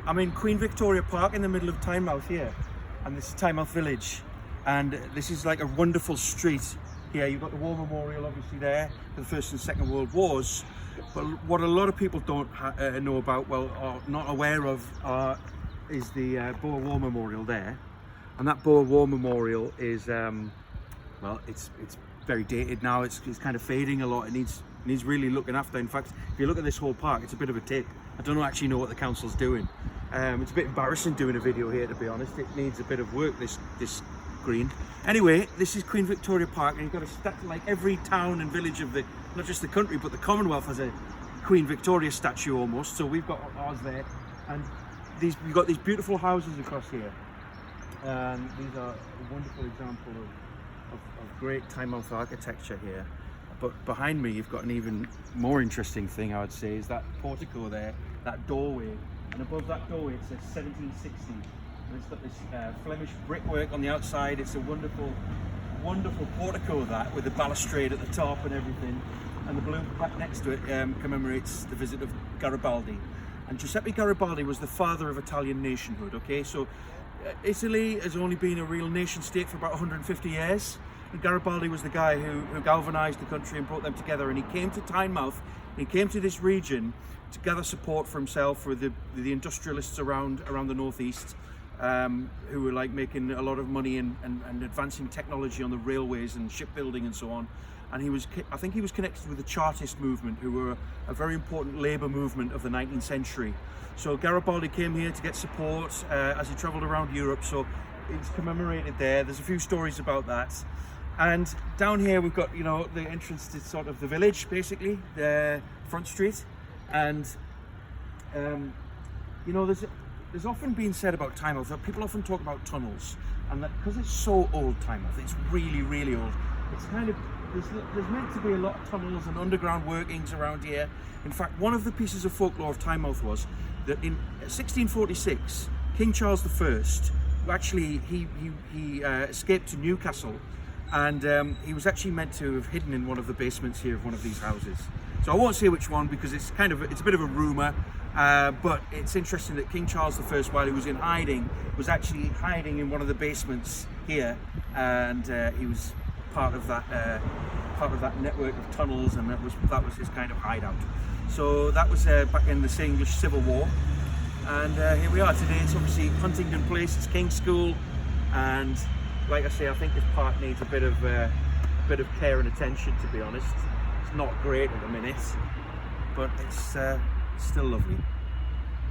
I'm in Queen Victoria Park in the middle of Tynemouth here, and this is Tynemouth Village, and this is like a wonderful street here. You've got the War Memorial obviously there for the First and Second World Wars, but what a lot of people don't know about, well, or not aware of, is the Boer War Memorial there. And that Boer War Memorial is, well, it's very dated now. It's kind of fading a lot. It needs really looking after. In fact, if you look at this whole park, it's a bit of a tip. I don't actually know what the council's doing. It's a bit embarrassing doing a video here, to be honest. It needs a bit of work, this green. Anyway, this is Queen Victoria Park, and you've got a like every town and village of not just the country, but the Commonwealth has a Queen Victoria statue almost. So we've got ours there, and we've got these beautiful houses across here. And these are a wonderful example of great Tynemouth architecture here. But behind me, you've got an even more interesting thing, I would say, is that portico there, that doorway. And above that doorway, it says 1760. And it's got this Flemish brickwork on the outside. It's a wonderful, wonderful portico, that, with the balustrade at the top and everything. And the blue plaque next to it commemorates the visit of Garibaldi. And Giuseppe Garibaldi was the father of Italian nationhood, okay? So Italy has only been a real nation state for about 150 years. And Garibaldi was the guy who galvanized the country and brought them together. And he came to Tynemouth, he came to this region to gather support for himself, for the industrialists around the northeast, who were like making a lot of money and advancing technology on the railways and shipbuilding and so on. And I think he was connected with the Chartist movement, who were a very important labour movement of the 19th century. So Garibaldi came here to get support as he travelled around Europe. So it's commemorated there. There's a few stories about that. And down here we've got, you know, the entrance to sort of the village, basically, the front street. And you know, there's often been said about Tynemouth that people often talk about tunnels, and that because it's so old, Tynemouth, it's really, really old. It's kind of, there's meant to be a lot of tunnels and underground workings around here. In fact, one of the pieces of folklore of Tynemouth was that in 1646, King Charles I, actually he escaped to Newcastle, and he was actually meant to have hidden in one of the basements here of one of these houses. So I won't say which one, because it's a bit of a rumour, but it's interesting that King Charles I, while he was in hiding, was actually hiding in one of the basements here, and he was part of that network of tunnels, and that was his kind of hideout. So that was back in the English Civil War, and here we are today. It's obviously Huntingdon Place, it's King's School, and like I say, I think this park needs a bit of care and attention, to be honest. It's not great at the minute, but it's still lovely.